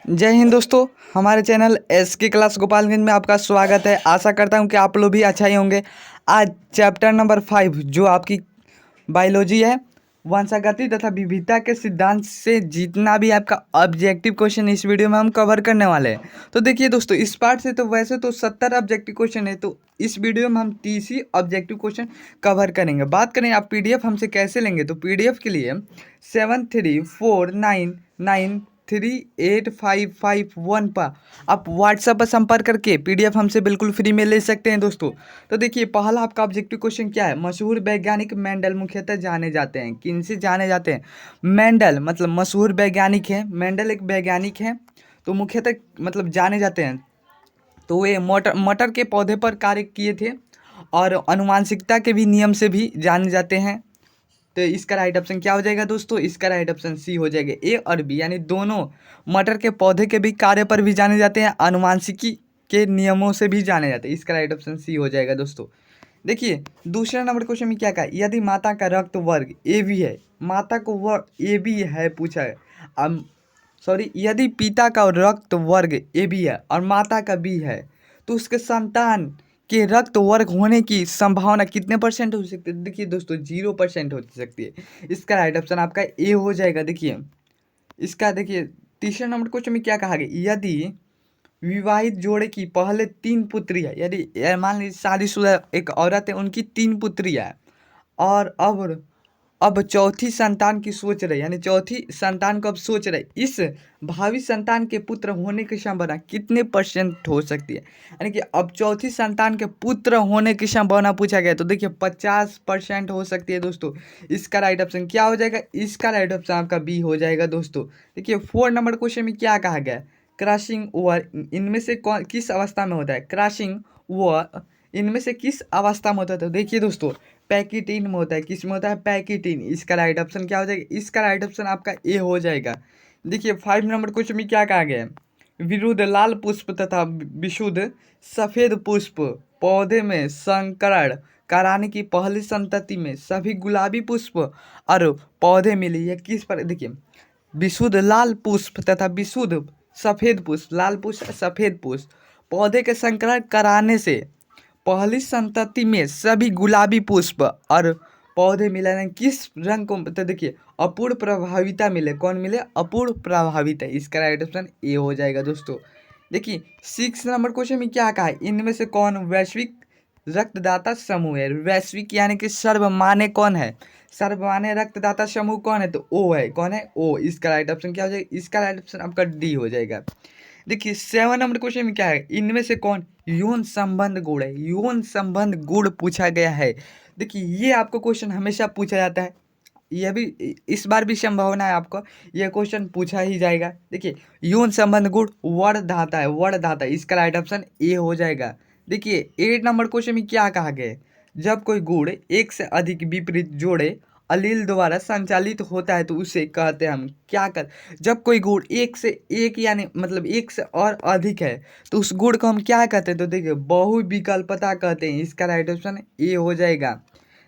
जय हिंद दोस्तों। हमारे चैनल एसके क्लास गोपालगंज में आपका स्वागत है। आशा करता हूं कि आप लोग भी अच्छा ही होंगे। आज चैप्टर नंबर 5 जो आपकी बायोलॉजी है, वंशागति तथा विविधता के सिद्धांत से जितना भी आपका ऑब्जेक्टिव क्वेश्चन इस वीडियो में हम कवर करने वाले हैं। तो देखिए दोस्तों, इस पार्ट से तो वैसे तो 70 ऑब्जेक्टिव क्वेश्चन है, तो इस वीडियो में हम 30 ही ऑब्जेक्टिव क्वेश्चन कवर करेंगे। बात करें आप पीडीएफ हमसे कैसे लेंगे, तो पीडीएफ के लिए 7349938551 पर आप व्हाट्सएप पर संपर्क करके पीडीएफ हमसे बिल्कुल फ्री में ले सकते हैं दोस्तों। तो देखिए, पहला आपका ऑब्जेक्टिव क्वेश्चन क्या है। मशहूर वैज्ञानिक मेंडल मुख्यतः जाने जाते हैं, किनसे जाने जाते हैं। मेंडल मतलब मशहूर वैज्ञानिक है, मेंडल एक वैज्ञानिक है, तो मुख्यतः मतलब जाने जाते हैं। तो वे मटर मटर के पौधे पर कार्य किए थे और अनुवांशिकता के भी नियम से भी जाने जाते हैं। तो इसका राइट ऑप्शन क्या हो जाएगा दोस्तों, इसका राइट ऑप्शन सी हो जाएगा। ए और बी यानी दोनों मटर के पौधे के भी कार्य पर भी जाने जाते हैं, अनुवांशिकी के नियमों से भी जाने जाते हैं। इसका राइट ऑप्शन सी हो जाएगा दोस्तों। देखिए, दूसरा नंबर क्वेश्चन में क्या कहा, यदि माता का रक्त वर्ग ए बी है, माता को वर्ग ए बी है पूछा है। अब सॉरी, यदि पिता का रक्त वर्ग ए बी है और माता का बी है, तो उसके संतान के रक्त वर्ग होने की संभावना कितने परसेंट हो सकती है। देखिए दोस्तों, 0% हो सकती है। इसका राइट ऑप्शन आपका ए हो जाएगा। देखिए इसका, देखिए तीसरे नंबर क्वेश्चन में क्या कहा गया, यदि विवाहित जोड़े की पहले 3 पुत्री है, यदि मान लीजिए शादीशुदा एक औरत है, उनकी 3 पुत्रियां है और अब चौथी संतान की सोच रहे, यानी चौथी संतान को अब सोच रहे, इस भावी संतान के पुत्र होने की संभावना कितने परसेंट हो सकती है। यानी कि अब चौथी संतान के पुत्र होने की संभावना पूछा गया, तो देखिए 50% हो सकती है दोस्तों। इसका राइट ऑप्शन क्या हो जाएगा, इसका राइट ऑप्शन आपका बी हो जाएगा दोस्तों। देखिए 4 नंबर क्वेश्चन में क्या कहा गया, क्रॉसिंग ओवर इनमें से कौन किस अवस्था में होता है। क्रॉसिंग ओवर इनमें से किस अवस्था में होता है, तो देखिए दोस्तों पैकिटीन में होता है। किस में होता है, पैकिटीन। इसका राइट ऑप्शन क्या हो जाएगा, इसका राइट ऑप्शन आपका ए हो जाएगा। देखिए 5 नंबर क्वेश्चन में क्या कहा गया है, विरुद्ध लाल पुष्प तथा विशुद्ध सफेद पुष्प पौधे में संकरण कराने की पहली संतति में सभी गुलाबी पुष्प और पौधे मिले, यह किस पर। देखिए विशुद्ध लाल पुष्प तथा विशुद्ध सफेद पुष्प, लाल पुष्प सफेद पुष्प पौधे के संकरण कराने से पहली संतति में सभी गुलाबी पुष्प और पौधे मिले हैं, किस रंग को। तो देखिए अपूर्ण प्रभाविता मिले, कौन मिले, अपूर्ण प्रभाविता। इसका राइट ऑप्शन ए हो जाएगा दोस्तों। देखिए 6 नंबर क्वेश्चन में क्या कहा है, इनमें से कौन वैश्विक रक्तदाता समूह है। वैश्विक यानी कि सर्वमान्य कौन है, सर्वमान्य रक्तदाता समूह कौन है, तो ओ है। कौन है, ओ। इसका राइट ऑप्शन क्या हो जाएगा, इसका राइट ऑप्शन आपका डी हो जाएगा। देखिए 7 नंबर क्वेश्चन में क्या है, इनमें से कौन यौन संबंध गुण है। यौन संबंध गुण पूछा गया है। देखिए ये आपको क्वेश्चन हमेशा पूछा जाता है, यह भी इस बार भी संभावना है आपको यह क्वेश्चन पूछा ही जाएगा। देखिए यौन संबंध गुण वर्णधाता है, वर्णधाता। इसका राइट ऑप्शन ए हो जाएगा। देखिए 8 नंबर क्वेश्चन में क्या कहा गया है, जब कोई गुण एक से अधिक विपरीत जोड़े अलील द्वारा संचालित होता है तो उसे कहते हैं हम क्या कर। जब कोई गुण एक से एक यानी मतलब एक से और अधिक है तो उस गुण को हम क्या कहते हैं, तो देखिए बहुविकल्पता कहते हैं। इसका राइट ऑप्शन ए हो जाएगा।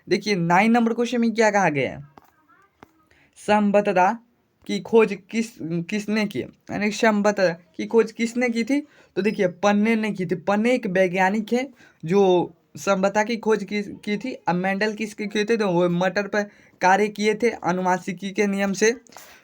देखिए 9 नंबर क्वेश्चन में क्या कहा गया है, संबद्धता की खोज किसने की, यानी संबद्धता की खोज किसने की थी, तो देखिए पन्ने ने की थी। पन्ने एक वैज्ञानिक है जो संबद्धता की खोज की थी। अब मेंडल किसके किए थे, तो वो मटर पर कार्य किए थे अनुवांशिकी के नियम से।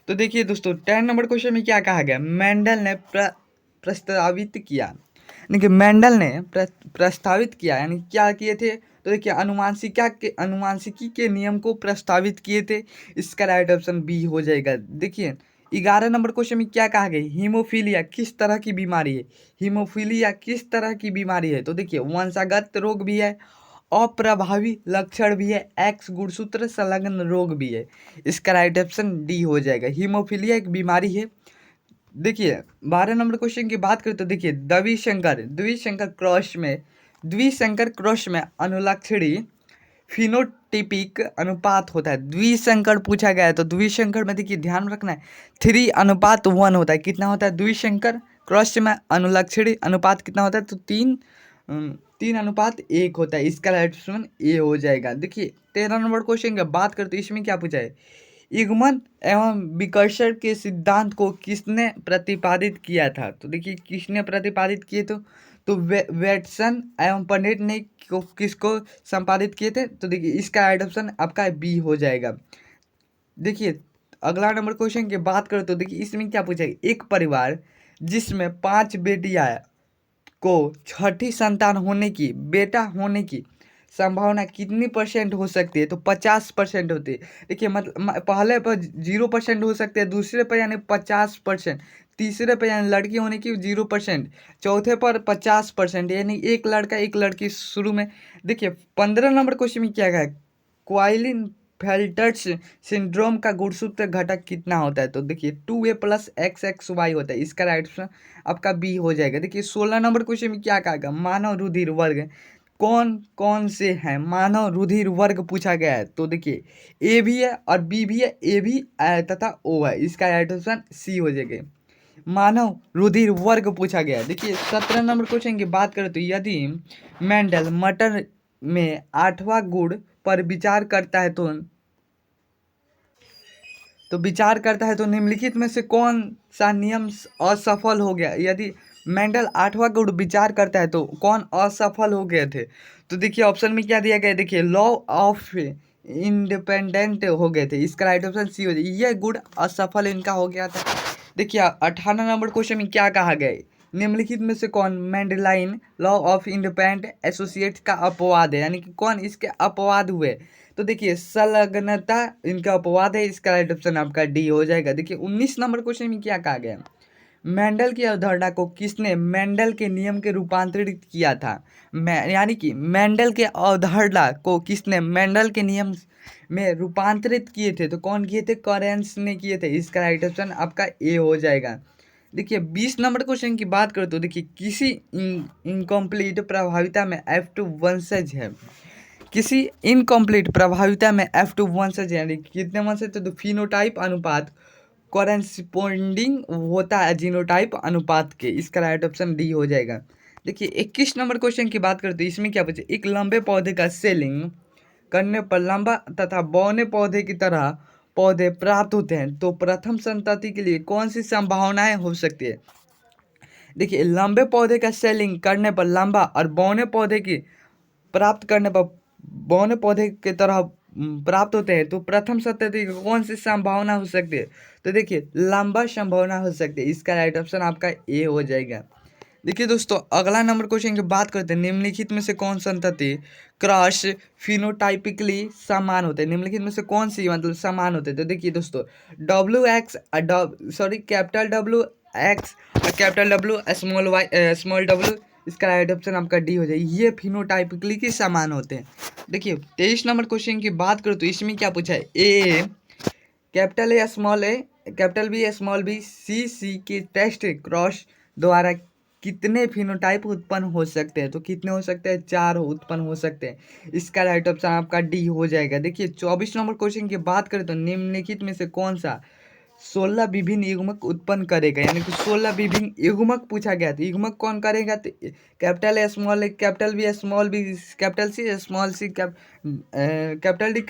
तो देखिए दोस्तों 10 नंबर क्वेश्चन में क्या कहा गया, मेंडल ने प्रस्तावित किया, यानी कि मेंडल ने प्रस्तावित किया, यानी क्या किए थे, तो देखिए अनुवांशिकी के नियम को प्रस्तावित किए थे। इसका राइट ऑप्शन बी हो जाएगा। देखिए 11 नंबर क्वेश्चन में क्या कहा गया, हीमोफीलिया किस तरह की बीमारी है। हीमोफीलिया किस तरह की बीमारी है, तो देखिए वंशागत रोग भी है, अप्रभावी लक्षण भी है, एक्स गुणसूत्र संलग्न रोग भी है। इसका राइट ऑप्शन डी हो जाएगा। हीमोफीलिया एक बीमारी है। देखिए 12 नंबर क्वेश्चन की बात करें तो देखिए द्विसंकर क्रॉस में अनुलक्षणी फिनोटिपिक अनुपात होता है। द्विसंकर पूछा गया है तो द्विसंकर में देखिए ध्यान रखना है 3:1 होता है। कितना होता है, द्विसंकर क्रॉस में अनुलक्षणी अनुपात कितना होता है, तो 3:1 होता है। इसका राइट ऑप्शन ए हो जाएगा। देखिए 13 नंबर क्वेश्चन की बात करते इसमें क्या पूछा है, युग्मन एवं विकर्षण के सिद्धांत को किसने प्रतिपादित किया था? तो देखिए किसने प्रतिपादित किए तो वेटसन एवं पंडित ने किसको संपादित किए थे? तो देखिए इसका राइट ऑप्शन आपका बी हो जाएगा। देखिए अगला नंबर क्वेश्चन की बात करें तो देखिए इसमें क्या पूछा है, एक परिवार जिसमें 5 बेटियां को छठी संतान होने की बेटा होने की संभावना कितनी परसेंट हो सकती है? तो 50% होती है। देखिए मतलब पहले पर 0% हो सकते हैं, दूसरे पर यानी 50%, तीसरे पर यानी लड़की होने की 0%, चौथे पर 50% यानी एक लड़का एक लड़की शुरू में। देखिए 15 नंबर क्वेश्चन में क्या है, क्वाइलिन फेल्टर्स सिंड्रोम का गुणसूत्र घटक कितना होता है? तो देखिए 2a + XXY होता है। इसका राइट ऑप्शन आपका बी हो जाएगा। देखिए 16 नंबर क्वेश्चन में क्या कहा, मानव रुधिर वर्ग कौन कौन से हैं? मानव रुधिर वर्ग पूछा गया है। तो देखिए ए भी है और बी भी है, ए भी तथा ओ है। इसका राइट ऑप्शन सी हो जाएगा। मानव रुधिर वर्ग पूछा गया है। देखिए 17 नंबर क्वेश्चन की बात करें तो यदि मेंडल मटर में 8वां गुण पर विचार करता है तो निम्नलिखित में से कौन सा नियम असफल हो गया? यदि मेंडल 8वां गुण विचार करता है तो कौन असफल हो गए थे? तो देखिए ऑप्शन में क्या दिया गया है, देखिए लॉ ऑफ इंडिपेंडेंट हो गए थे। इसका राइट ऑप्शन सी हो जाए, यह गुण असफल इनका हो गया था। देखिए 18 नंबर क्वेश्चन में क्या कहा गया है, निम्नलिखित में से कौन मेंडेलाइन लॉ ऑफ इंडिपेंडेंट एसोसिएट का अपवाद है? यानी कि कौन इसके अपवाद हुए? तो देखिए संलग्नता इनका अपवाद है। इसका राइट ऑप्शन आपका डी हो जाएगा। देखिए 19 नंबर क्वेश्चन में क्या कहा गया, मेंडल की अवधारणा को किसने मेंडल के नियम के रूपांतरित किया था? यानी कि मेंडल के अवधारणा को किसने मेंडल के नियम में रूपांतरित किए थे? तो कौन किए थे? कॉरेंस ने किए थे। इसका राइट ऑप्शन आपका ए हो जाएगा। देखिए 20 नंबर क्वेश्चन की बात करें तो देखिए किसी इनकम्प्लीट प्रभाविता में F2 वंशज है। किसी इनकम्प्लीट प्रभाविता में F2 वंशज यानी कितने वंशज थे? तो फिनोटाइप अनुपात कॉरेस्पोंडिंग होता है जीनोटाइप अनुपात के। इसका राइट ऑप्शन डी हो जाएगा। देखिए 21 नंबर क्वेश्चन की बात करते हैं, इसमें क्या पूछे, एक लंबे पौधे का सेलिंग करने पर लंबा तथा बौने पौधे की तरह पौधे प्राप्त होते हैं तो प्रथम संतति के लिए कौन सी संभावनाएं हो सकती है? देखिए लंबे पौधे का सेलिंग करने पर लंबा और बौने पौधे की प्राप्त करने पर बौने पौधे की तरह प्राप्त होते हैं तो प्रथम संतति की कौन सी संभावना हो सकती है? तो देखिए लंबा संभावना हो सकती है। इसका राइट ऑप्शन आपका ए हो जाएगा। देखिए दोस्तों अगला नंबर क्वेश्चन की बात करते हैं, निम्नलिखित में से कौन संतति क्रॉस फिनोटाइपिकली समान होते हैं? निम्नलिखित में से कौन सी मतलब समान होते हैं? तो देखिए दोस्तों कैपिटल डब्ल्यू एक्स और कैपिटल डब्ल्यू स्मॉल डब्ल्यू, इसका राइट ऑप्शन आपका डी हो जाएगा। ये फिनोटाइपिकली के समान होते हैं। देखिए 23 नंबर क्वेश्चन की बात करो तो इसमें क्या पूछा है, A capital A small A capital B small B C के टेस्ट क्रॉस द्वारा कितने फिनोटाइप उत्पन्न हो सकते हैं? तो कितने हो सकते हैं? 4 उत्पन्न हो सकते हैं। इसका राइट ऑप्शन आपका डी हो जाएगा। देखिए 24 नंबर क्वेश्चन की बात करें तो निम्नलिखित में से कौन सा 16 विभिन्न युग्मक उत्पन्न करेगा? यानी कि 16 विभिन्न युग्मक पूछा गया था। युग्मक कौन करेगा? तो capital A small A capital B small b capital C small c capital D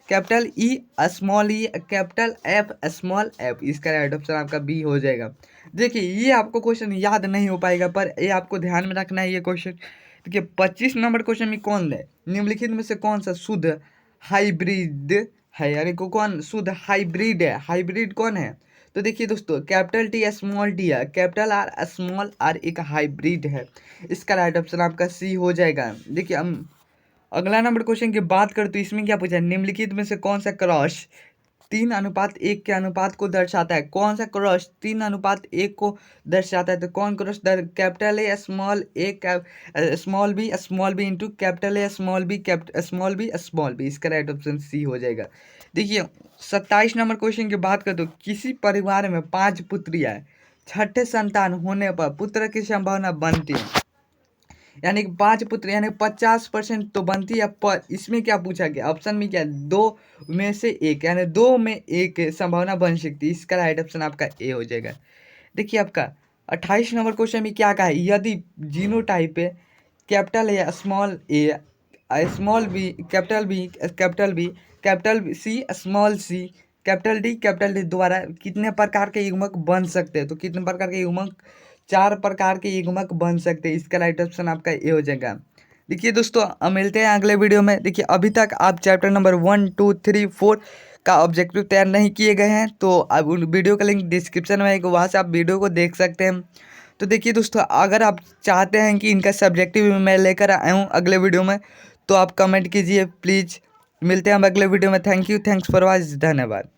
capital E small e capital F small f. इसका राइट ऑप्शन आपका बी हो जाएगा। देखिए ये आपको क्वेश्चन याद नहीं हो पाएगा पर ये आपको ध्यान में रखना है ये क्वेश्चन। देखिए 25 नंबर क्वेश्चन में कौन है, निम्नलिखित में से कौन सा शुद्ध हाइब्रिड है? यानी को कौन शुद्ध हाइब्रिड है? हाइब्रिड कौन है? तो देखिए दोस्तों कैपिटल टी स्मॉल टी है, कैपिटल आर स्मॉल आर एक हाइब्रिड है। इसका राइट ऑप्शन आपका सी हो जाएगा। देखिए हम अगला नंबर क्वेश्चन की बात करें तो इसमें क्या पूछा है, निम्नलिखित में से कौन सा क्रॉस 3:1 के अनुपात को दर्शाता है? कौन सा क्रॉस 3:1 को दर्शाता है? तो कौन cross capital A small b into capital A small b small b. इसका राइट ऑप्शन सी हो जाएगा। देखिए 27 नंबर क्वेश्चन की बात करें तो किसी परिवार में 5 पुत्रियां छठे संतान होने पर पुत्र की संभावना बनती है, यानी कि 5 पुत्र यानी 50% तो बनती है। पर इसमें क्या पूछा गया, ऑप्शन में क्या, 2 में से 1 यानी 2 में 1 संभावना बन सकती है। इसका राइट ऑप्शन आपका ए हो जाएगा। देखिए आपका 28 नंबर क्वेश्चन में क्या कहा है, यदि genotype capital A small b, capital B, capital B, capital C, small c, capital D द्वारा कितने प्रकार के युग्मक बन सकते हैं? तो कितने प्रकार के युग्मक? 4 प्रकार के युग्मक बन सकते हैं। इसका राइट ऑप्शन आपका ए हो जाएगा। देखिए दोस्तों, अब मिलते हैं अगले वीडियो में। देखिए अभी तक आप चैप्टर नंबर 1, 2, 3, 4 का ऑब्जेक्टिव तैयार नहीं किए गए हैं तो अब उन वीडियो का लिंक डिस्क्रिप्शन में है, वहाँ से आप वीडियो को देख सकते हैं। तो देखिए दोस्तों, अगर आप चाहते हैं कि इनका सब्जेक्टिव मैं लेकर आया हूँ अगले वीडियो में, तो आप कमेंट कीजिए प्लीज़। मिलते हैं हम अगले वीडियो में। Thank you, thanks for watch, धन्यवाद।